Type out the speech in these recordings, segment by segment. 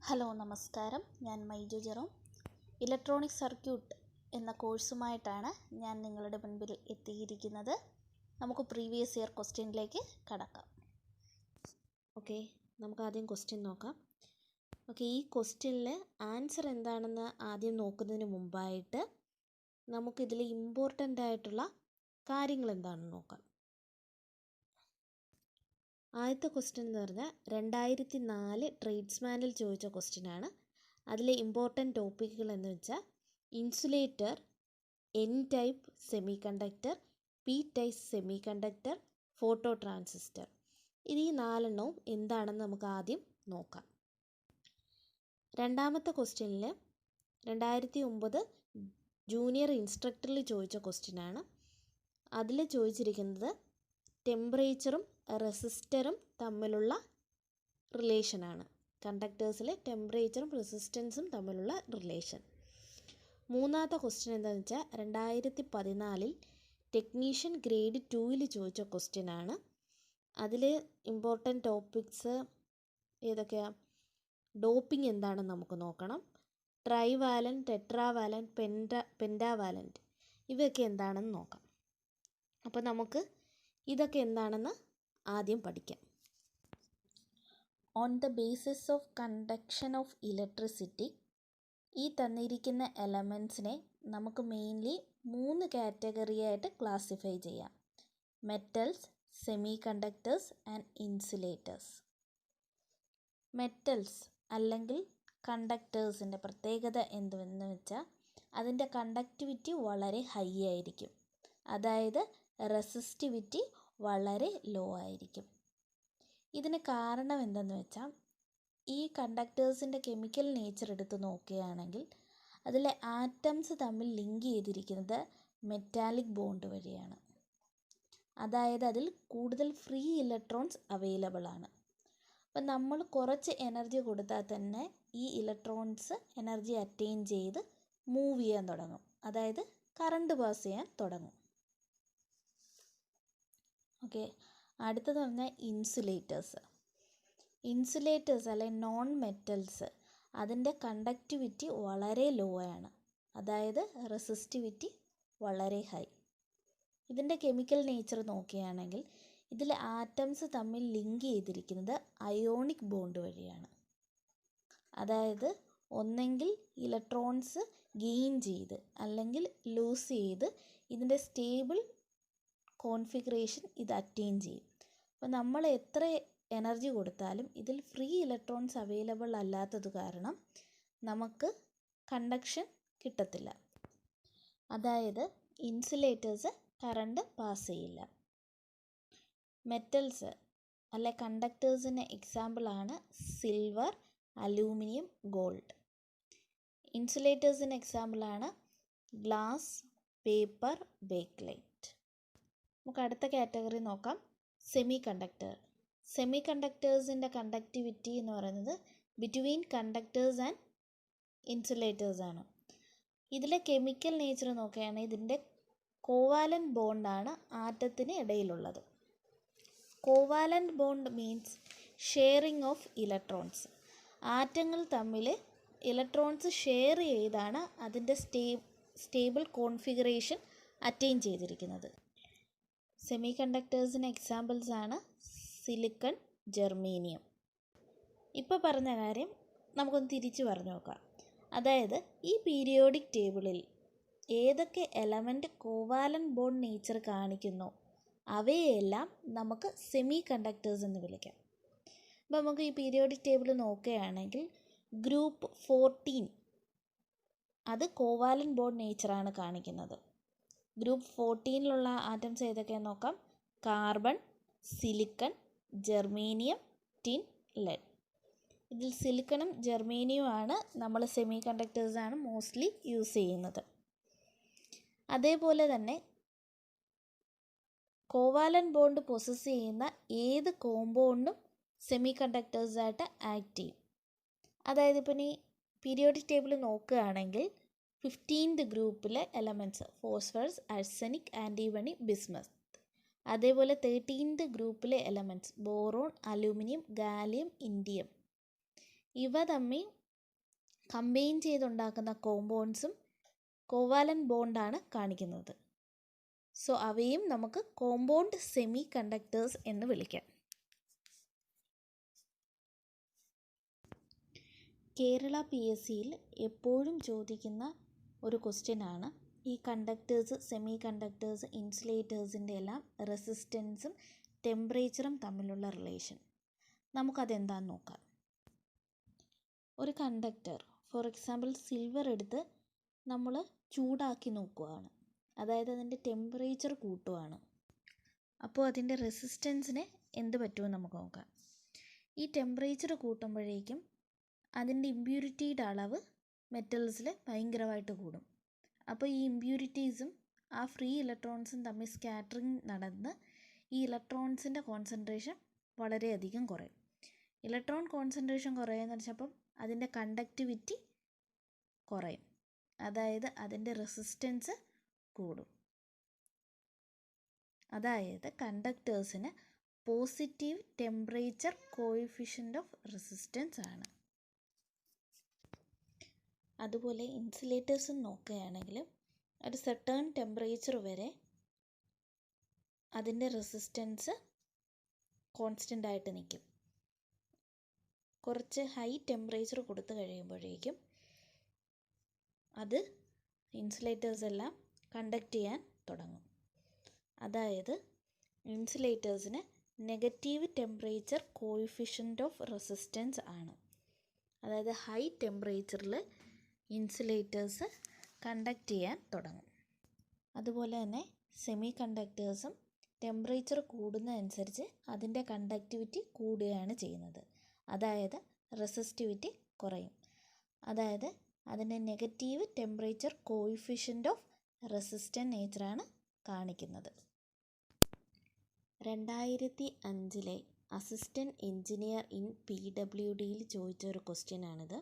Hello നമസ്കാരം, ഞാൻ Maiju Jerome. Electronic circuit എന്ന കോഴ്സുമായിട്ടാണ് ഞാൻ നിങ്ങളുടെ മുൻപിൽ എത്തിയിരിക്കുന്നത്. നമുക്ക് പ്രീവിയസ് ഇയർ ക്വസ്റ്റ്യനിലേക്ക് കടക്കാം. ഓക്കെ, നമുക്ക് ആദ്യം ക്വസ്റ്റ്യൻ നോക്കാം. ഓക്കെ, ഈ ക്വസ്റ്റ്യനിൽ ആൻസർ എന്താണെന്ന് ആദ്യം നോക്കുന്നതിന് മുമ്പായിട്ട് നമുക്കിതിൽ ഇമ്പോർട്ടൻ്റ് ആയിട്ടുള്ള കാര്യങ്ങൾ എന്താണെന്ന് നോക്കാം. ആദ്യത്തെ ക്വസ്റ്റ്യൻ എന്ന് പറഞ്ഞാൽ 2004 ട്രേഡ്സ്മാനിൽ ചോദിച്ച ക്വസ്റ്റ്യനാണ്. അതിലെ ഇമ്പോർട്ടൻ്റ് ടോപ്പിക്കുകൾ എന്ന് വെച്ചാൽ insulator, N type semi conductor, P type semi conductor, photo transistor. ഇത് ഈ 4 എന്താണെന്ന് നമുക്ക് ആദ്യം നോക്കാം. രണ്ടാമത്തെ ക്വസ്റ്റ്യനിൽ 2009 ജൂനിയർ ഇൻസ്ട്രക്ടറിൽ ചോദിച്ച ക്വസ്റ്റ്യനാണ്. അതിൽ ചോദിച്ചിരിക്കുന്നത് ടെമ്പറേച്ചറും റെസിസ്റ്ററും തമ്മിലുള്ള റിലേഷനാണ്. കണ്ടക്ടേഴ്സിലെ ടെമ്പറേച്ചറും റെസിസ്റ്റൻസും തമ്മിലുള്ള റിലേഷൻ. മൂന്നാമത്തെ ക്വസ്റ്റ്യൻ എന്താണെന്ന് വെച്ചാൽ 2014 ടെക്നീഷ്യൻ ഗ്രേഡ് 2 ചോദിച്ച ക്വസ്റ്റ്യനാണ്. അതിൽ ഇമ്പോർട്ടൻ്റ് ടോപ്പിക്സ് ഏതൊക്കെയാണ്? ഡോപ്പിംഗ് എന്താണെന്ന് നമുക്ക് നോക്കണം. ട്രൈവാലൻറ്റ്, ടെട്രാവാലൻറ്റ്, പെൻറ്റാവാലൻറ്റ് ഇവയൊക്കെ എന്താണെന്ന് നോക്കാം. അപ്പോൾ നമുക്ക് ഇതൊക്കെ എന്താണെന്ന് ആദ്യം പഠിക്കാം. On the basis of conduction of electricity, ഈ തന്നിരിക്കുന്ന എലമെൻസിനെ നമുക്ക് മെയിൻലി 3 കാറ്റഗറിയായിട്ട് ക്ലാസിഫൈ ചെയ്യാം. Metals, semi conductors and insulators. Metals അല്ലെങ്കിൽ കണ്ടക്ടേഴ്സിൻ്റെ പ്രത്യേകത എന്തെന്ന് വെച്ചാൽ അതിൻ്റെ കണ്ടക്ടിവിറ്റി വളരെ ഹൈ ആയിരിക്കും, അതായത് റെസിസ്റ്റിവിറ്റി വളരെ ലോ ആയിരിക്കും. ഇതിന് കാരണം എന്തെന്ന് വെച്ചാൽ ഈ കണ്ടക്ടേഴ്സിൻ്റെ കെമിക്കൽ നേച്ചർ എടുത്ത് നോക്കുകയാണെങ്കിൽ അതിലെ ആറ്റംസ് തമ്മിൽ ലിങ്ക് ചെയ്തിരിക്കുന്നത് മെറ്റാലിക് ബോണ്ട് വഴിയാണ്. അതായത് അതിൽ കൂടുതൽ ഫ്രീ ഇലക്ട്രോൺസ് അവൈലബിൾ ആണ്. അപ്പം നമ്മൾ കുറച്ച് എനർജി കൊടുത്താൽ തന്നെ ഈ ഇലക്ട്രോൺസ് എനർജി അറ്റൈൻ ചെയ്ത് മൂവ് ചെയ്യാൻ തുടങ്ങും, അതായത് കറണ്ട് പാസ് ചെയ്യാൻ തുടങ്ങും. ഓക്കെ, അടുത്തത് പറഞ്ഞാൽ ഇൻസുലേറ്റേഴ്സ്. ഇൻസുലേറ്റേഴ്സ് അല്ലെങ്കിൽ നോൺ മെറ്റൽസ്, അതിൻ്റെ കണ്ടക്ടിവിറ്റി വളരെ ലോ ആണ്, അതായത് റെസിസ്റ്റിവിറ്റി വളരെ ഹൈ. ഇതിൻ്റെ കെമിക്കൽ നേച്ചർ നോക്കുകയാണെങ്കിൽ ഇതിൽ ആറ്റംസ് തമ്മിൽ ലിങ്ക് ചെയ്തിരിക്കുന്നത് അയോണിക് ബോണ്ട് വഴിയാണ്. അതായത് ഒന്നെങ്കിൽ ഇലക്ട്രോൺസ് ഗെയിൻ ചെയ്ത് അല്ലെങ്കിൽ ലൂസ് ചെയ്ത് ഇതിൻ്റെ സ്റ്റേബിൾ കോൺഫിഗറേഷൻ ഇത് അറ്റൈൻ ചെയ്യും. അപ്പോൾ നമ്മൾ എത്ര എനർജി കൊടുത്താലും ഇതിൽ ഫ്രീ ഇലക്ട്രോൺസ് അവൈലബിൾ അല്ലാത്തത് കാരണം നമുക്ക് കണ്ടക്ഷൻ കിട്ടത്തില്ല, അതായത് ഇൻസുലേറ്റേഴ്സ് കറണ്ട് പാസ് ചെയ്യില്ല. മെറ്റൽസ് അല്ലെ കണ്ടക്ടേഴ്സിന് എക്സാമ്പിളാണ് സിൽവർ, അലൂമിനിയം, ഗോൾഡ്. ഇൻസുലേറ്റേഴ്സിന് എക്സാമ്പിളാണ് ഗ്ലാസ്, പേപ്പർ, ബേക്ക്ലൈറ്റ്. നമുക്ക് അടുത്ത കാറ്റഗറി നോക്കാം, സെമി കണ്ടക്ടർ. സെമി കണ്ടക്ടേഴ്സിൻ്റെ കണ്ടക്ടിവിറ്റി എന്ന് പറയുന്നത് ബിറ്റ്വീൻ കണ്ടക്ടേഴ്സ് ആൻഡ് ഇൻസുലേറ്റേഴ്സ് ആണ്. ഇതിലെ കെമിക്കൽ നേച്ചർ നോക്കുകയാണെങ്കിൽ ഇതിൻ്റെ കോവാലൻറ്റ് ബോണ്ടാണ് ആറ്റത്തിന് ഇടയിലുള്ളത്. Covalent bond means sharing of electrons. ആറ്റങ്ങൾ തമ്മിൽ ഇലക്ട്രോൺസ് ഷെയർ ചെയ്താണ് അതിൻ്റെ സ്റ്റേബിൾ കോൺഫിഗറേഷൻ അറ്റൈൻ ചെയ്തിരിക്കുന്നത്. സെമി കണ്ടക്ടേഴ്സിന് എക്സാമ്പിൾസ് ആണ് സിലിക്കൺ, ജെർമേനിയം. ഇപ്പോൾ പറഞ്ഞ കാര്യം നമുക്കൊന്ന് തിരിച്ചു പറഞ്ഞു നോക്കാം. അതായത് ഈ പീരിയോഡിക് ടേബിളിൽ ഏതൊക്കെ എലമെൻറ്റ് കോവാലൻറ്റ് ബോണ്ട് നേച്ചർ കാണിക്കുന്നോ അവയെല്ലാം നമുക്ക് സെമി കണ്ടക്ടേഴ്സ് എന്ന് വിളിക്കാം. അപ്പോൾ നമുക്ക് ഈ പീരിയോഡിക് ടേബിൾ നോക്കുകയാണെങ്കിൽ ഗ്രൂപ്പ് 14 അത് കോവാലൻറ്റ് ബോണ്ട് നേച്ചറാണ് കാണിക്കുന്നത്. ഗ്രൂപ്പ് 14 ആറ്റംസ് ഏതൊക്കെയാണെന്ന് നോക്കാം. Carbon, silicon, germanium, tin, lead. ഇതിൽ സിലിക്കണും ജെർമേനിയവുമാണ് നമ്മൾ സെമി കണ്ടക്ടേഴ്സാണ് മോസ്റ്റ്ലി യൂസ് ചെയ്യുന്നത്. അതേപോലെ തന്നെ കോവാലൻറ്റ് ബോണ്ട് പൊസസ് ചെയ്യുന്ന ഏത് കോമ്പൗണ്ടും സെമി കണ്ടക്ടേഴ്സായിട്ട് ആക്ട് ചെയ്യും. അതായത് ഇപ്പം ഈ പീരിയോഡിക് ടേബിൾ നോക്കുകയാണെങ്കിൽ 15th ഗ്രൂപ്പിലെ elements phosphorus, arsenic, antimony, bismuth. അതേപോലെ 13th ഗ്രൂപ്പിലെ elements boron, aluminium, gallium, indium. ഇവ തമ്മിൽ കമ്പൈൻ ചെയ്തുണ്ടാക്കുന്ന കോമ്പൗണ്ട്സും കോവാലന്റ് ബോണ്ടാണ് കാണിക്കുന്നത്. സോ അവയും നമുക്ക് കോമ്പൗണ്ട് സെമി കണ്ടക്ടേഴ്സ് എന്ന് വിളിക്കാം. കേരള PSCയിൽ എപ്പോഴും ചോദിക്കുന്ന ഒരു ക്വസ്റ്റ്യനാണ് ഈ കണ്ടക്ടേഴ്സ്, സെമി കണ്ടക്ടേഴ്സ്, ഇൻസുലേറ്റേഴ്സിൻ്റെ എല്ലാം റെസിസ്റ്റൻസും ടെമ്പറേച്ചറും തമ്മിലുള്ള റിലേഷൻ. നമുക്കതെന്താണെന്ന് നോക്കാം. ഒരു കണ്ടക്ടർ, ഫോർ എക്സാമ്പിൾ സിൽവർ എടുത്ത് നമ്മൾ ചൂടാക്കി നോക്കുകയാണ്, അതായത് അതിൻ്റെ ടെമ്പറേച്ചർ കൂട്ടുകയാണ്. അപ്പോൾ അതിൻ്റെ റെസിസ്റ്റൻസിന് എന്ത് പറ്റുമെന്ന് നമുക്ക് നോക്കാം. ഈ ടെമ്പറേച്ചർ കൂട്ടുമ്പോഴേക്കും അതിൻ്റെ ഇമ്പ്യൂരിറ്റിയുടെ അളവ് മെറ്റൽസിൽ ഭയങ്കരമായിട്ട് കൂടും. അപ്പോൾ ഈ ഇമ്പ്യൂരിറ്റീസും ആ ഫ്രീ ഇലക്ട്രോൺസും തമ്മിൽ സ്കാറ്ററിങ് നടന്ന് ഈ ഇലക്ട്രോൺസിൻ്റെ കോൺസെൻട്രേഷൻ വളരെയധികം കുറയും. ഇലക്ട്രോൺ കോൺസെൻട്രേഷൻ കുറയുമെന്ന് വെച്ചപ്പം അതിൻ്റെ കണ്ടക്ടിവിറ്റി കുറയും, അതായത് അതിൻ്റെ റെസിസ്റ്റൻസ് കൂടും. അതായത് കണ്ടക്ടേഴ്സിന് positive temperature coefficient of resistance ആണ്. അതുപോലെ ഇൻസുലേറ്റേഴ്സും നോക്കുകയാണെങ്കിൽ ഒരു സെർട്ടൺ ടെമ്പറേച്ചർ വരെ അതിൻ്റെ റെസിസ്റ്റൻസ് കോൺസ്റ്റൻ്റ് ആയിട്ട് നിൽക്കും. കുറച്ച് ഹൈ ടെമ്പറേച്ചർ കൊടുത്തു കഴിയുമ്പോഴേക്കും അത് ഇൻസുലേറ്റേഴ്സ് എല്ലാം കണ്ടക്ട് ചെയ്യാൻ തുടങ്ങും. അതായത് ഇൻസുലേറ്റേഴ്സിന് negative temperature coefficient of resistance ആണ്. അതായത് ഹൈ ടെമ്പറേച്ചറിൽ ഇൻസുലേറ്റേഴ്സ് കണ്ടക്ട് ചെയ്യാൻ തുടങ്ങും. അതുപോലെ തന്നെ സെമി കണ്ടക്ടേഴ്സും ടെമ്പറേച്ചർ കൂടുന്നതനുസരിച്ച് അതിൻ്റെ കണ്ടക്ടിവിറ്റി കൂടുകയാണ് ചെയ്യുന്നത്. അതായത് റെസിസ്റ്റിവിറ്റി കുറയും. അതായത് അതിൻ്റെ negative temperature coefficient of resistant നേച്ചറാണ് കാണിക്കുന്നത്. 2005 അസിസ്റ്റൻറ്റ് എഞ്ചിനീയർ ഇൻ PWDയിൽ ചോദിച്ച ഒരു ക്വസ്റ്റ്യനാണിത്.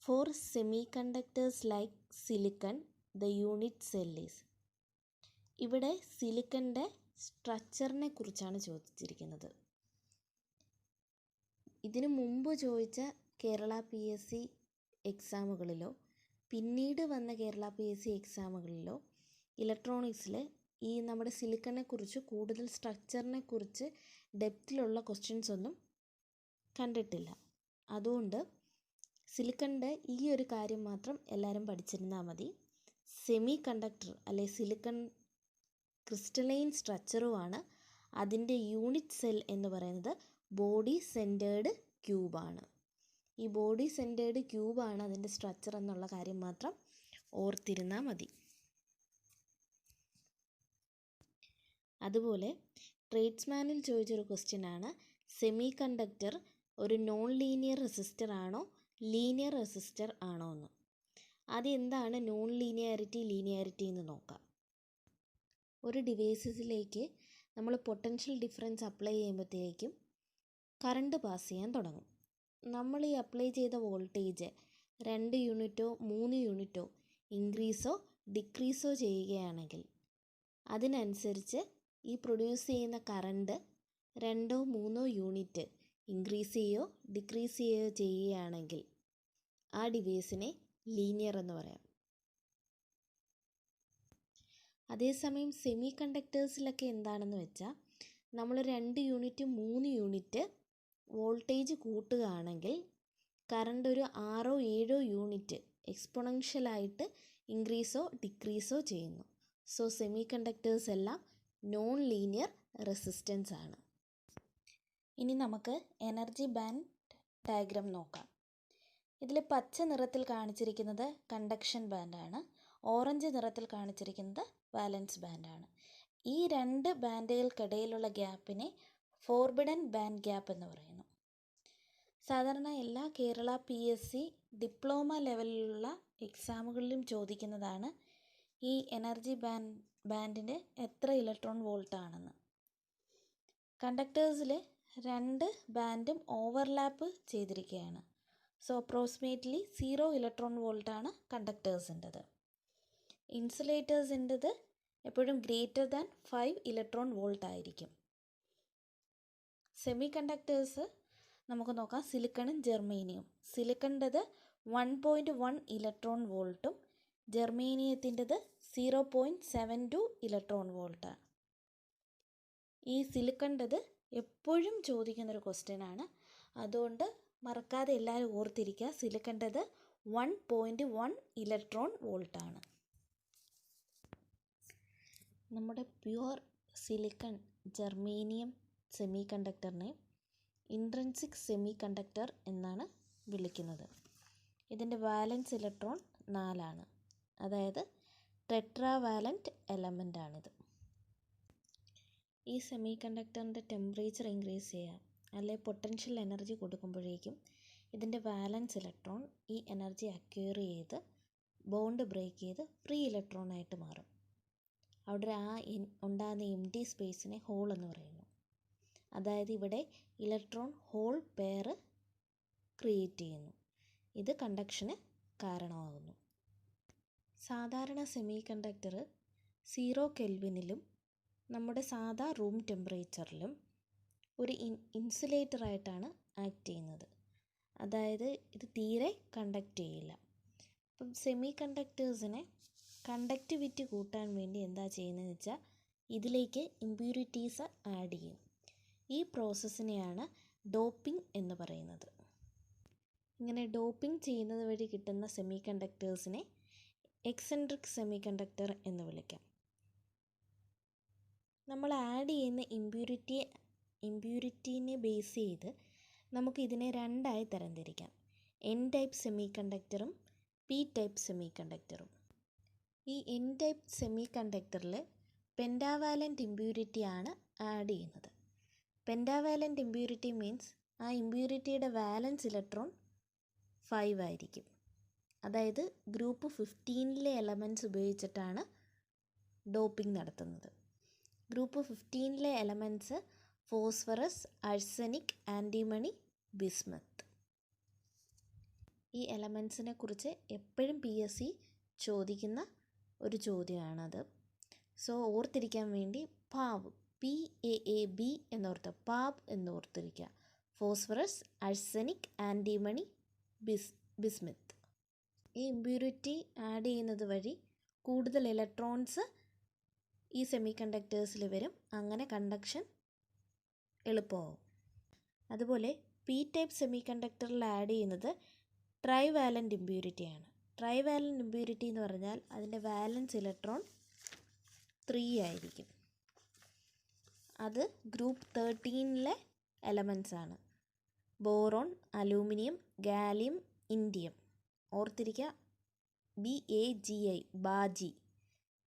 For semiconductors like silicon the unit cell is. ഇവിടെ സിലിക്കൻ്റെ സ്ട്രക്ചറിനെ കുറിച്ചാണ് ചോദിച്ചിരിക്കുന്നത്. ഇതിനു മുമ്പ് ചോദിച്ച കേരള PSC എക്സാമുകളിലോ പിന്നീട് വന്ന കേരള PSC എക്സാമുകളിലോ ഇലക്ട്രോണിക്സിൽ ഈ നമ്മുടെ സിലിക്കനെ കുറിച്ച് കൂടുതൽ സ്ട്രക്ചറിനെ കുറിച്ച് ഡെപ്തിലുള്ള ക്വസ്റ്റ്യൻസ് ഒന്നും കണ്ടിട്ടില്ല. അതുകൊണ്ട് സിലിക്കണിൻ്റെ ഈ ഒരു കാര്യം മാത്രം എല്ലാവരും പഠിച്ചിരുന്നാൽ മതി. സെമി കണ്ടക്ടർ അല്ലെ സിലിക്കൺ ക്രിസ്റ്റലൈൻ സ്ട്രക്ചറുമാണ്. അതിൻ്റെ യൂണിറ്റ് സെൽ എന്ന് പറയുന്നത് ബോഡി സെൻറ്റേർഡ് ക്യൂബാണ്. ഈ ബോഡി സെൻറ്റേർഡ് ക്യൂബാണ് അതിൻ്റെ സ്ട്രക്ചർ എന്നുള്ള കാര്യം മാത്രം ഓർത്തിരുന്നാൽ മതി. അതുപോലെ ട്രേഡ്സ്മാനിൽ ചോദിച്ചൊരു ക്വസ്റ്റ്യനാണ്, സെമി കണ്ടക്ടർ ഒരു നോൺ ലീനിയർ റെസിസ്റ്റർ ആണോ ലീനിയർ റെസിസ്റ്റർ ആണോ എന്ന്. ആദ്യം എന്താണ് നോൺ ലീനിയാരിറ്റി എന്ന് നോക്കാം. ഒരു ഡിവൈസിലേക്ക് നമ്മൾ പൊട്ടൻഷ്യൽ ഡിഫറൻസ് അപ്ലൈ ചെയ്യുമ്പോഴത്തേക്കും കറണ്ട് പാസ് ചെയ്യാൻ തുടങ്ങും. നമ്മൾ ഈ അപ്ലൈ ചെയ്ത വോൾട്ടേജ് 2 യൂണിറ്റോ 3 യൂണിറ്റോ ഇൻക്രീസോ ഡിക്രീസോ ചെയ്യുകയാണെങ്കിൽ അതിനനുസരിച്ച് ഈ പ്രൊഡ്യൂസ് ചെയ്യുന്ന കറണ്ട് 2-3 യൂണിറ്റ് ഇൻക്രീസ് ചെയ്യുകയോ ഡിക്രീസ് ചെയ്യുകയോ ചെയ്യുകയാണെങ്കിൽ ആ ഡിവൈസിനെ ലീനിയർ എന്ന് പറയാം. അതേസമയം സെമി കണ്ടക്ടേഴ്സിലൊക്കെ എന്താണെന്ന് വെച്ചാൽ നമ്മൾ 2 യൂണിറ്റ് 3 യൂണിറ്റ് വോൾട്ടേജ് കൂട്ടുകയാണെങ്കിൽ കറണ്ട് ഒരു 6-7 യൂണിറ്റ് എക്സ്പൊണൻഷ്യലായിട്ട് ഇൻക്രീസോ ഡിക്രീസോ ചെയ്യുന്നു. സോ സെമി കണ്ടക്ടേഴ്സ് എല്ലാം നോൺ ലീനിയർ റെസിസ്റ്റൻസ് ആണ്. ഇനി നമുക്ക് എനർജി ബാൻഡ് ഡയഗ്രാം നോക്കാം. ഇതിൽ പച്ച നിറത്തിൽ കാണിച്ചിരിക്കുന്നത് കണ്ടക്ഷൻ ബാൻഡാണ്, ഓറഞ്ച് നിറത്തിൽ കാണിച്ചിരിക്കുന്നത് വാലൻസ് ബാൻഡാണ്. ഈ 2 ബാൻഡുകൾക്കിടയിലുള്ള ഗ്യാപ്പിനെ ഫോർബിഡൻ ബാൻഡ് ഗ്യാപ്പ് എന്ന് പറയുന്നു. സാധാരണ എല്ലാ കേരള PSC ഡിപ്ലോമ ലെവലിലുള്ള എക്സാമുകളിലും ചോദിക്കുന്നതാണ് ഈ എനർജി ബാൻഡിൻ്റെ എത്ര ഇലക്ട്രോൺ വോൾട്ട് ആണെന്ന്. കണ്ടക്ടേഴ്സിൽ 2 ബാൻഡും ഓവർലാപ്പ് ചെയ്തിരിക്കുകയാണ്. സോ അപ്രോക്സിമേറ്റ്ലി 0 ഇലക്ട്രോൺ വോൾട്ടാണ് കണ്ടക്ടേഴ്സിൻ്റെത്. ഇൻസുലേറ്റേഴ്സിൻ്റെത് എപ്പോഴും ഗ്രേറ്റർ ദാൻ 5 ഇലക്ട്രോൺ വോൾട്ട് ആയിരിക്കും. സെമി കണ്ടക്ടേഴ്സ് നമുക്ക് നോക്കാം. സിലിക്കണും ജെർമേനിയം. സിലിക്കണിൻ്റെത് 1.1 ഇലക്ട്രോൺ വോൾട്ടും ജെർമേനിയത്തിൻ്റെത് 0.72 ഇലക്ട്രോൺ വോൾട്ടാണ്. ഈ സിലിക്കണിൻ്റെത് എപ്പോഴും ചോദിക്കുന്നൊരു ക്വസ്റ്റ്യനാണ്. അതുകൊണ്ട് മറക്കാതെ എല്ലാവരും ഓർത്തിരിക്കുക, സിലിക്കണിൻ്റെത് 1.1 ഇലക്ട്രോൺ വോൾട്ടാണ്. നമ്മുടെ പ്യുവർ സിലിക്കൺ ജെർമേനിയം സെമി കണ്ടക്ടറിനെ ഇൻട്രിൻസിക് സെമി കണ്ടക്ടർ എന്നാണ് വിളിക്കുന്നത്. ഇതിൻ്റെ വാലൻസ് ഇലക്ട്രോൺ 4ആണ്, അതായത് ടെട്രാ വാലൻറ്റ് എലമെൻ്റാണിത്. ഈ സെമി കണ്ടക്ടറിൻ്റെ ടെമ്പറേച്ചർ ഇൻക്രീസ് ചെയ്യുക അല്ലെങ്കിൽ പൊട്ടൻഷ്യൽ എനർജി കൊടുക്കുമ്പോഴേക്കും ഇതിൻ്റെ വാലൻസ് ഇലക്ട്രോൺ ഈ എനർജി അക്വയർ ചെയ്ത് ബോണ്ട് ബ്രേക്ക് ചെയ്ത് ഫ്രീ ഇലക്ട്രോണായിട്ട് മാറും. അവിടെ ഉണ്ടാകുന്ന എംപ്റ്റി സ്പേസിനെ ഹോൾ എന്ന് പറയുന്നു. അതായത് ഇവിടെ ഇലക്ട്രോൺ ഹോൾ പെയർ ക്രിയേറ്റ് ചെയ്യുന്നു. ഇത് കണ്ടക്ഷന് കാരണമാകുന്നു. സാധാരണ സെമി കണ്ടക്ടർ 0 കെൽവിനിലും നമ്മുടെ സാധാ റൂം ടെമ്പറേച്ചറിലും ഒരു ഇൻസുലേറ്ററായിട്ടാണ് ആക്ട് ചെയ്യുന്നത്. അതായത് ഇത് തീരെ കണ്ടക്ട് ചെയ്യില്ല. അപ്പം സെമി കണ്ടക്ടേഴ്സിനെ കണ്ടക്ടിവിറ്റി കൂട്ടാൻ വേണ്ടി എന്താ ചെയ്യുന്നതെന്ന് വെച്ചാൽ ഇതിലേക്ക് ഇമ്പ്യൂരിറ്റീസ് ആഡ് ചെയ്യും. ഈ പ്രോസസ്സിനെയാണ് ഡോപ്പിംഗ് എന്ന് പറയുന്നത്. ഇങ്ങനെ ഡോപ്പിംഗ് ചെയ്യുന്നത് വഴി കിട്ടുന്ന സെമി കണ്ടക്ടേഴ്സിനെ എക്സെൻട്രിക് സെമി കണ്ടക്ടർ എന്ന് വിളിക്കാം. നമ്മൾ ആഡ് ചെയ്യുന്ന ഇമ്പ്യൂരിറ്റീനെ ബേസ് ചെയ്ത് നമുക്ക് ഇതിനെ രണ്ടായി തരംതിരിക്കാം. എൻ ടൈപ്പ് സെമി കണ്ടക്ടറും പി ടൈപ്പ് സെമി കണ്ടക്ടറും. ഈ എൻ ടൈപ്പ് സെമി കണ്ടക്ടറിൽ പെൻറ്റാവാലൻറ്റ് ഇമ്പ്യൂരിറ്റിയാണ് ആഡ് ചെയ്യുന്നത്. പെൻറ്റാവാലൻറ്റ് ഇമ്പ്യൂരിറ്റി മീൻസ് ആ ഇമ്പ്യൂരിറ്റിയുടെ വാലൻസ് ഇലക്ട്രോൺ 5 ആയിരിക്കും. അതായത് ഗ്രൂപ്പ് 15ലെ എലമെൻറ്റ്സ് ഉപയോഗിച്ചിട്ടാണ് ഡോപ്പിംഗ് നടത്തുന്നത്. ഗ്രൂപ്പ് 15ലെ elements phosphorus, arsenic, antimony, bismuth. ഈ എലമെൻറ്റ്സിനെ കുറിച്ച് എപ്പോഴും PSC ചോദിക്കുന്ന ഒരു ചോദ്യമാണത്. സോ ഓർത്തിരിക്കാൻ വേണ്ടി പാവ്, PAAB എന്നോർത്ത് പാവ് എന്നോർത്തിരിക്കുക. Phosphorus, arsenic, antimony, bismuth. ഈ ഇമ്പ്യൂരിറ്റി ആഡ് ചെയ്യുന്നത് വഴി കൂടുതൽ ഇലക്ട്രോൺസ് ഈ സെമി കണ്ടക്ടേഴ്സിൽ വരും. അങ്ങനെ കണ്ടക്ഷൻ എളുപ്പമാവും. അതുപോലെ പി ടൈപ്പ് സെമി കണ്ടക്ടറിൽ ആഡ് ചെയ്യുന്നത് try valent ഇമ്പ്യൂരിറ്റിയാണ്. Try valent impurity എന്ന് പറഞ്ഞാൽ അതിൻ്റെ വാലൻസ് ഇലക്ട്രോൺ 3 ആയിരിക്കും. അത് ഗ്രൂപ്പ് 13ലെ എലമെൻറ്റ്സ് ആണ്. Boron, aluminium, gallium, indium. ഓർത്തിരിക്കുക, BAGI, Baji.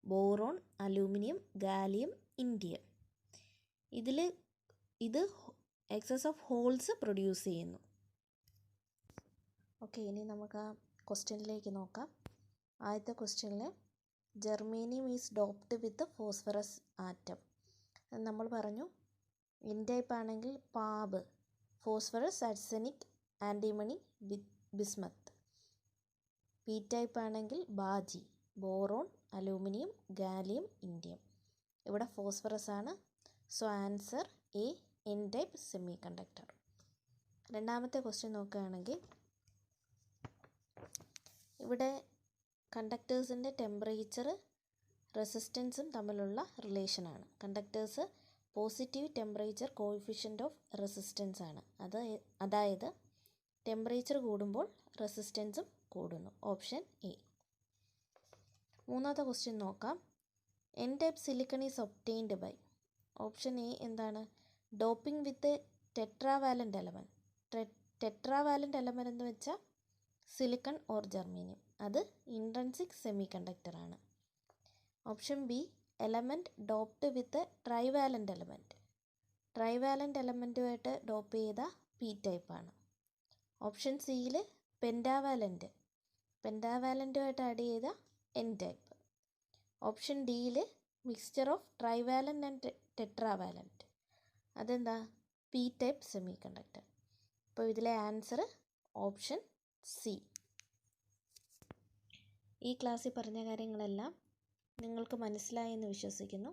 Boron, aluminium, gallium, indium. ഇത് എക്സസ് ഓഫ് ഹോൾസ് പ്രൊഡ്യൂസ് ചെയ്യുന്നു. ഓക്കെ, ഇനി നമുക്ക് ആ ക്വസ്റ്റ്യനിലേക്ക് നോക്കാം. ആദ്യത്തെ ക്വസ്റ്റ്യനിൽ germanium is doped with phosphorus atom. നമ്മൾ പറഞ്ഞു എൻ ടൈപ്പ് ആണെങ്കിൽ PAB, phosphorus, arsenic, antimony, bismuth. P type ആണെങ്കിൽ ബാജി, ബോറോൺ, അലൂമിനിയം, ഗാലിയം, ഇൻഡിയം. ഇവിടെ ഫോസ്ഫറസ് ആണ്. So answer A, N type semiconductor. രണ്ടാമത്തെ ക്വസ്റ്റ്യൻ നോക്കുകയാണെങ്കിൽ ഇവിടെ കണ്ടക്ടേഴ്സിൻ്റെ ടെമ്പറേച്ചർ റെസിസ്റ്റൻസും തമ്മിലുള്ള റിലേഷനാണ്. Conductors positive temperature coefficient of resistance ആണ്. അതായത് ടെമ്പറേച്ചർ കൂടുമ്പോൾ റെസിസ്റ്റൻസും കൂടുന്നു. Option A. മൂന്നാമത്തെ ക്വസ്റ്റ്യൻ നോക്കാം. N type silicon is obtained by. Option A എന്താണ്? Doping with tetravalent element. Tetravalent element എന്ന് വെച്ചാൽ സിലിക്കൺ ഓർ ജെർമേനിയം. അത് ഇൻട്രിൻസിക് സെമി കണ്ടക്ടറാണ്. Option B, element doped with trivalent element. Trivalent എലമെൻറ്റുമായിട്ട് ഡോപ്പ് ചെയ്ത പി ടൈപ്പാണ്. ഓപ്ഷൻ സിയിൽ പെൻറ്റാവാലൻ്റുമായിട്ട് ആഡ് ചെയ്ത എൻ ടൈപ്പ്. ഓപ്ഷൻ ഡിയിൽ mixture of trivalent and tetravalent. അതെന്താ? P type semiconductor. അപ്പോൾ ഇതിലെ ആൻസർ ഓപ്ഷൻ സി. ഈ ക്ലാസ്സിൽ പറഞ്ഞ കാര്യങ്ങളെല്ലാം നിങ്ങൾക്ക് മനസ്സിലായെന്ന് വിശ്വസിക്കുന്നു.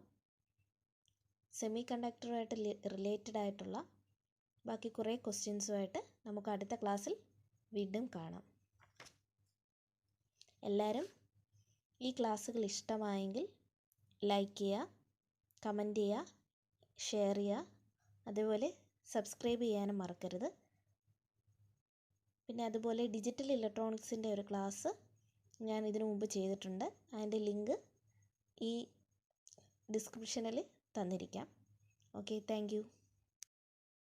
സെമി കണ്ടക്ടറുമായിട്ട് റിലേറ്റഡ് ആയിട്ടുള്ള ബാക്കി കുറേ ക്വസ്റ്റ്യൻസുമായിട്ട് നമുക്ക് അടുത്ത ക്ലാസ്സിൽ വീണ്ടും കാണാം. എല്ലാവരും ഈ ക്ലാസ്സുകൾ ഇഷ്ടമായെങ്കിൽ ലൈക്ക് ചെയ്യുക, കമൻറ്റ് ചെയ്യുക, ഷെയർ ചെയ്യുക, അതേപോലെ സബ്സ്ക്രൈബ് ചെയ്യാനും മറക്കരുത്. പിന്നെ അതുപോലെ ഡിജിറ്റൽ ഇലക്ട്രോണിക്സിൻ്റെ ഒരു ക്ലാസ് ഞാൻ ഇതിനു മുമ്പ് ചെയ്തിട്ടുണ്ട്. അതിൻ്റെ ലിങ്ക് ഈ ഡിസ്ക്രിപ്ഷനിൽ തന്നിരിക്കാം. Okay, thank you.